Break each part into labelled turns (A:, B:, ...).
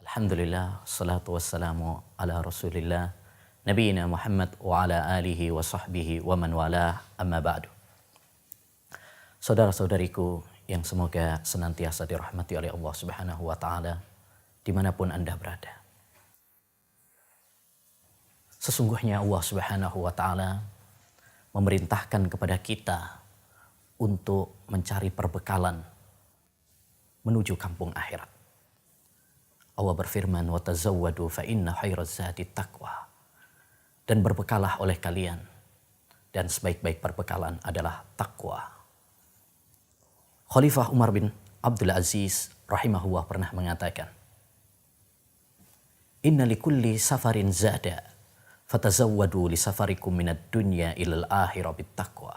A: Alhamdulillah, salatu wassalamu ala rasulillah, nabiyina Muhammad wa ala alihi wa sahbihi wa man walah, amma ba'du. Saudara-saudariku yang semoga senantiasa dirahmati oleh Allah Subhanahu wa ta'ala dimanapun Anda berada. Sesungguhnya Allah Subhanahu wa ta'ala memerintahkan kepada kita untuk mencari perbekalan menuju kampung akhirat. Allah berfirman, wa tazawwadu fa inna khairaz zadi taqwa. Dan berbekalah oleh kalian, dan sebaik-baik perbekalan adalah takwa. Khalifah Umar bin Abdul Aziz rahimahullah pernah mengatakan, inna likulli safarin zada fatazawwadu li safarikum minad dunya ilal akhirah bit taqwa.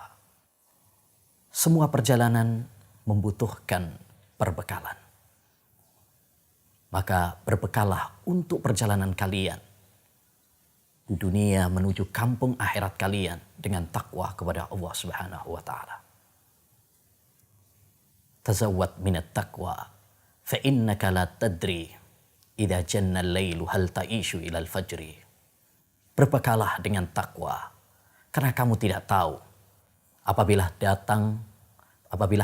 A: Semua perjalanan membutuhkan perbekalan. Maka berbekalah untuk perjalanan kalian di dunia menuju kampung akhirat kalian dengan takwa kepada Allah Subhanahu wa ta'ala. Tazawwad minat taqwa fa innaka la tadri idza janna al-lailu hal ta'ishu ila al-fajri. Berbekalah dengan takwa karena kamu tidak tahu apabila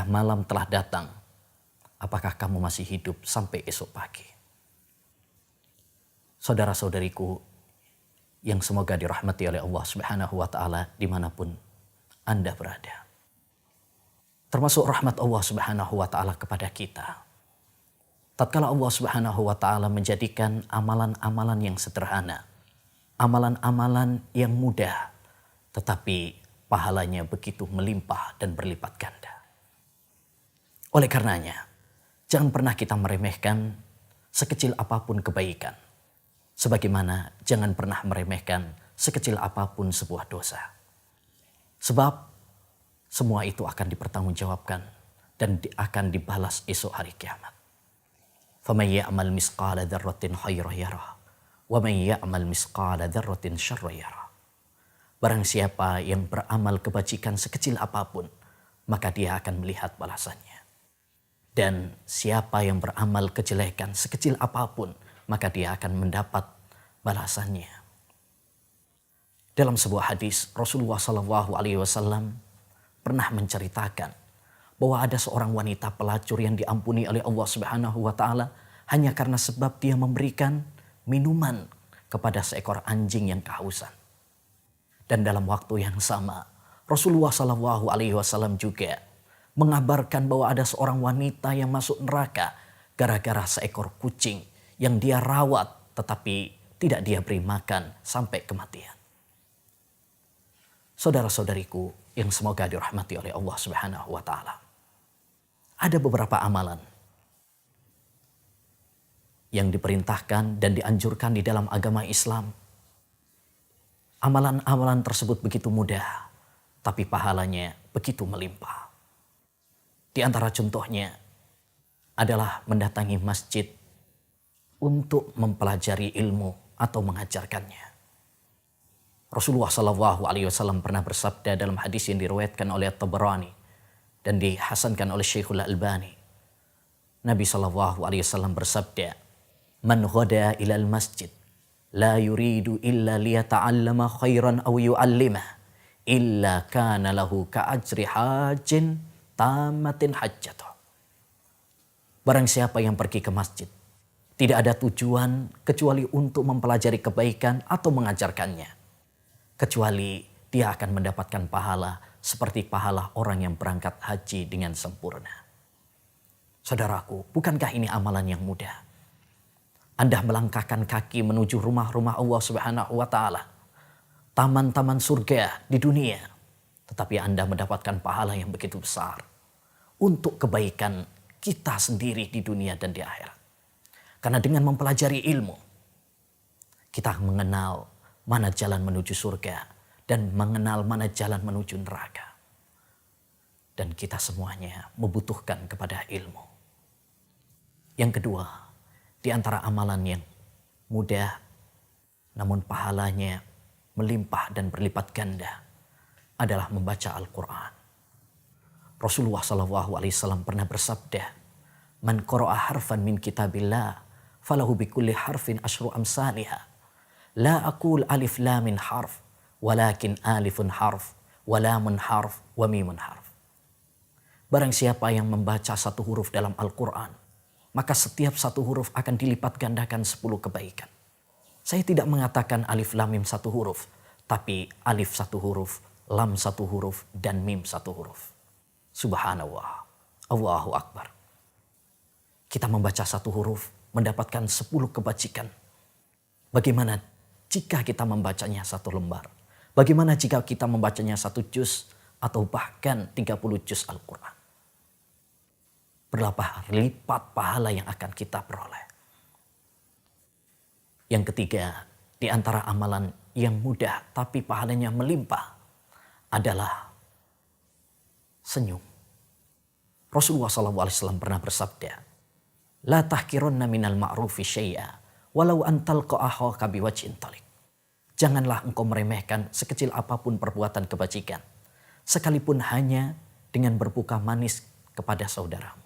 A: malam telah datang, apakah kamu masih hidup sampai esok pagi. Saudara-saudariku yang semoga dirahmati oleh Allah Subhanahu wa ta'ala dimanapun Anda berada. Termasuk rahmat Allah Subhanahu wa ta'ala kepada kita. Tatkala Allah Subhanahu wa ta'ala menjadikan amalan-amalan yang sederhana, amalan-amalan yang mudah, tetapi pahalanya begitu melimpah dan berlipat ganda. Oleh karenanya, jangan pernah kita meremehkan sekecil apapun kebaikan. Sebagaimana jangan pernah meremehkan sekecil apapun sebuah dosa. Sebab semua itu akan dipertanggungjawabkan dan akan dibalas esok hari kiamat. فَمَنْ يَعْمَلْ مِثْقَالَ ذَرَّةٍ خَيْرًا يَرَهُ وَمَنْ يَعْمَلْ مِثْقَالَ ذَرَّةٍ شَرًّا يَرَهُ. Barang siapa yang beramal kebajikan sekecil apapun, maka dia akan melihat balasannya. Dan siapa yang beramal kejelekan sekecil apapun, maka dia akan mendapat balasannya. Dalam sebuah hadis, Rasulullah SAW pernah menceritakan bahwa ada seorang wanita pelacur yang diampuni oleh Allah Subhanahu wa ta'ala hanya karena sebab dia memberikan minuman kepada seekor anjing yang kehausan. Dan dalam waktu yang sama, Rasulullah SAW juga mengabarkan bahwa ada seorang wanita yang masuk neraka gara-gara seekor kucing yang dia rawat tetapi tidak dia beri makan sampai kematian. Saudara-saudariku yang semoga dirahmati oleh Allah Subhanahu wa ta'ala. Ada beberapa amalan yang diperintahkan dan dianjurkan di dalam agama Islam. Amalan-amalan tersebut begitu mudah, tapi pahalanya begitu melimpah. Di antara contohnya adalah mendatangi masjid untuk mempelajari ilmu atau mengajarkannya. Rasulullah SAW pernah bersabda dalam hadis yang diriwayatkan oleh Tabarani dan dihasankan oleh Syekhul Albani. Nabi SAW bersabda, "Man ghada ilal masjid la yuridu illa liyata'allama khairan aw yu'allimah illa kana lahu ka'ajri hajin tamatin hajjatuh." Barang siapa yang pergi ke masjid tidak ada tujuan kecuali untuk mempelajari kebaikan atau mengajarkannya. Kecuali dia akan mendapatkan pahala seperti pahala orang yang berangkat haji dengan sempurna. Saudaraku, bukankah ini amalan yang mudah? Anda melangkahkan kaki menuju rumah-rumah Allah Subhanahu wa ta'ala, taman-taman surga di dunia, tetapi Anda mendapatkan pahala yang begitu besar untuk kebaikan kita sendiri di dunia dan di akhirat. Karena dengan mempelajari ilmu, kita mengenal mana jalan menuju surga dan mengenal mana jalan menuju neraka. Dan kita semuanya membutuhkan kepada ilmu. Yang kedua, di antara amalan yang mudah namun pahalanya melimpah dan berlipat ganda adalah membaca Al-Quran. Rasulullah SAW pernah bersabda, "Man qara'a harfan min kitabillah falahu bikulli harfin asyru amsalihha. La aqul alif lam min harf, walakin alifun harf, wa lamun harf, wa mimun harf. Barang siapa yang membaca satu huruf dalam Al-Quran, maka setiap satu huruf akan dilipat gandakan 10 kebaikan. Saya tidak mengatakan alif lam mim satu huruf, tapi alif satu huruf, lam satu huruf, dan mim satu huruf. Subhanallah, Allahu Akbar. Kita membaca satu huruf, mendapatkan 10 kebajikan. Bagaimana jika kita membacanya satu lembar? Bagaimana jika kita membacanya satu juz atau bahkan 30 juz Al-Quran? Berapa lipat pahala yang akan kita peroleh. Yang ketiga, di antara amalan yang mudah tapi pahalanya melimpah adalah senyum. Rasulullah SAW pernah bersabda, La tahkirunna minal ma'rufi syai'a, walau antal qa'ahoka biwajhin talik. Janganlah engkau meremehkan sekecil apapun perbuatan kebajikan, sekalipun hanya dengan berbuka manis kepada saudaramu.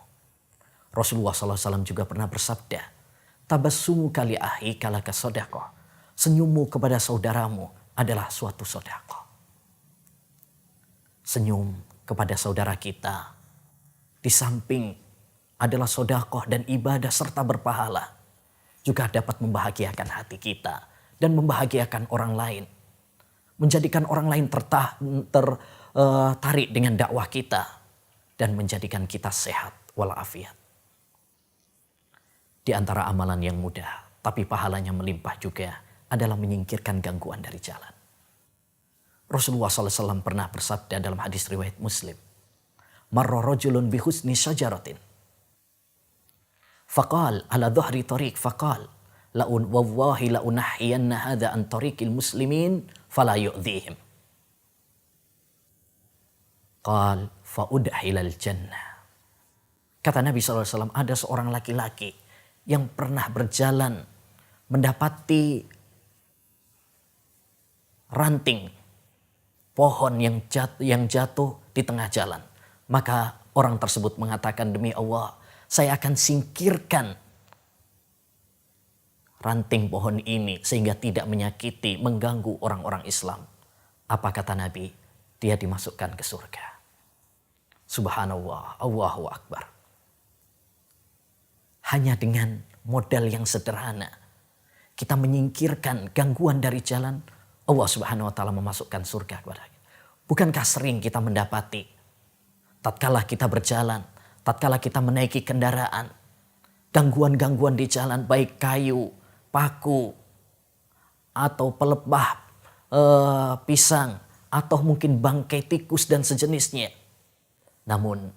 A: Rasulullah SAW juga pernah bersabda, Tabassumu kali ahi kalaka sodaqah. Senyummu kepada saudaramu adalah suatu sodaqah. Senyum kepada saudara kita, di samping adalah sodaqah dan ibadah serta berpahala, juga dapat membahagiakan hati kita dan membahagiakan orang lain. Menjadikan orang lain tertarik dengan dakwah kita dan menjadikan kita sehat walafiat. Di antara amalan yang mudah tapi pahalanya melimpah juga adalah menyingkirkan gangguan dari jalan. Rasulullah SAW pernah bersabda dalam hadis riwayat Muslim, Marra rajulun bihusni syajaratin. Faqal ala dhuhri tariq faqal, wallahi la'unahiyanna hadha an tariqil muslimin fala yu'dhihim. Qal fa'udhilal jannah. Kata Nabi SAW, ada seorang laki-laki yang pernah berjalan mendapati ranting pohon yang jatuh di tengah jalan. Maka orang tersebut mengatakan, demi Allah, saya akan singkirkan ranting pohon ini sehingga tidak menyakiti, mengganggu orang-orang Islam. Apa kata Nabi? Dia dimasukkan ke surga. Subhanallah, Allahu Akbar. Hanya dengan modal yang sederhana, kita menyingkirkan gangguan dari jalan, Allah Subhanahu wa Ta'ala memasukkan surga kepada kita. Bukankah sering kita mendapati, tatkala kita berjalan, tatkala kita menaiki kendaraan, gangguan-gangguan di jalan, baik kayu, paku, atau pelepah pisang, atau mungkin bangkai tikus dan sejenisnya. Namun,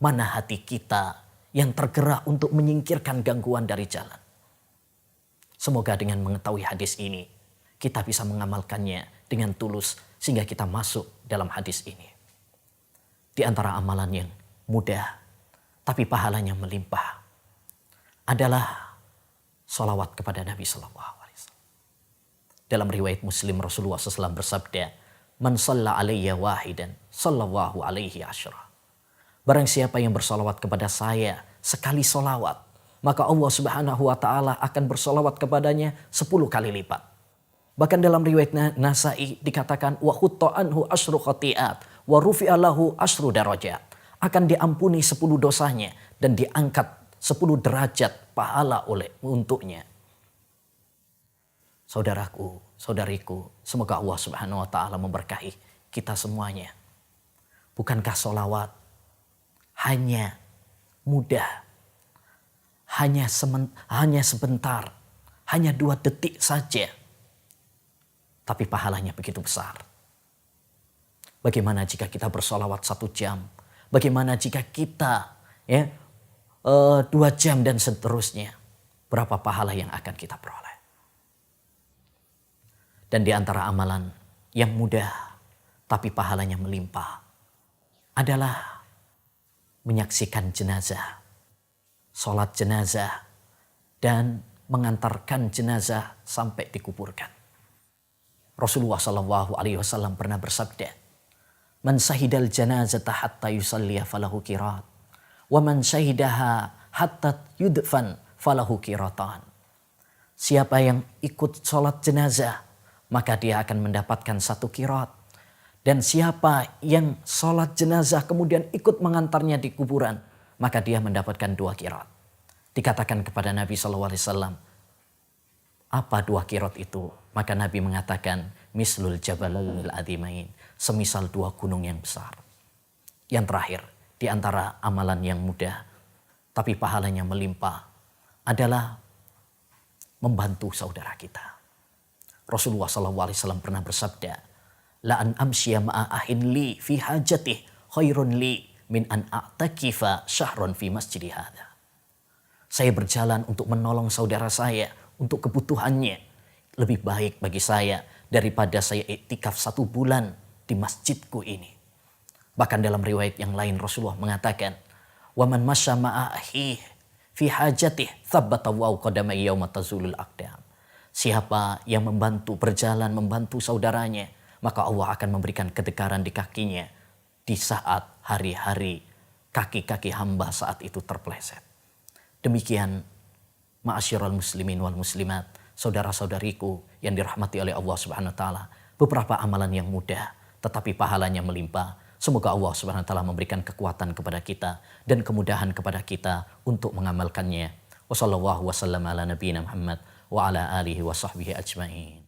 A: mana hati kita yang tergerak untuk menyingkirkan gangguan dari jalan? Semoga dengan mengetahui hadis ini, kita bisa mengamalkannya dengan tulus sehingga kita masuk dalam hadis ini. Di antara amalan yang mudah tapi pahalanya melimpah adalah salawat kepada Nabi SAW. Dalam riwayat Muslim, Rasulullah SAW bersabda, Man shalla alayya wahidan, sallallahu alaihi asyra. Barang siapa yang bersolawat kepada saya sekali solawat, maka Allah Subhanahu wa Ta'ala akan bersolawat kepadanya 10 kali lipat. Bahkan dalam riwayat Nasai dikatakan, wa khutta anhu asyru khati'at wa rufi'a lahu asyru darajat. Akan diampuni 10 dosanya dan diangkat 10 derajat pahala untuknya. Saudaraku, saudariku, semoga Allah Subhanahu wa Ta'ala memberkahi kita semuanya. Bukankah solawat hanya mudah, hanya sebentar, hanya 2 detik saja, tapi pahalanya begitu besar. Bagaimana jika kita bersolawat 1 jam? Bagaimana jika kita 2 jam dan seterusnya? Berapa pahala yang akan kita peroleh? Dan di antara amalan yang mudah tapi pahalanya melimpah adalah menyaksikan jenazah, sholat jenazah, dan mengantarkan jenazah sampai dikuburkan. Rasulullah SAW pernah bersabda, Man syahidal janazata hatta yusalliya falahu qirat, wa man syahidaha hatta yudfan falahu qiratan. Siapa yang ikut sholat jenazah, maka dia akan mendapatkan 1 qiraat. Dan siapa yang sholat jenazah kemudian ikut mengantarnya di kuburan, maka dia mendapatkan 2 qiraat. Dikatakan kepada Nabi SAW, apa 2 qiraat itu? Maka Nabi mengatakan, mislul jabalainil adimain, semisal 2 gunung yang besar. Yang terakhir, di antara amalan yang mudah, tapi pahalanya melimpah, adalah membantu saudara kita. Rasulullah SAW pernah bersabda, la an amsyiya ma'a ahin li fi hajatih khairun li min an a'takifa syahron fi masjidi hadha. Saya berjalan untuk menolong saudara saya untuk kebutuhannya, lebih baik bagi saya daripada saya iktikaf 1 bulan di masjidku ini. Bahkan dalam riwayat yang lain Rasulullah mengatakan, wa man masya ma'a ahihi fi hajatih thabbata wa qadamai yauma tazulul aqdam. Siapa yang berjalan membantu saudaranya, maka Allah akan memberikan kedekaran di kakinya di saat hari-hari kaki-kaki hamba saat itu terpeleset. Demikian ma'asyiral muslimin wal muslimat, saudara-saudariku yang dirahmati oleh Allah Subhanahu wa taala, beberapa amalan yang mudah tetapi pahalanya melimpah. Semoga Allah Subhanahu wa taala memberikan kekuatan kepada kita dan kemudahan kepada kita untuk mengamalkannya. Wassallallahu wasallam ala nabiyina Muhammad wa ala alihi wa sahbihi ajmain.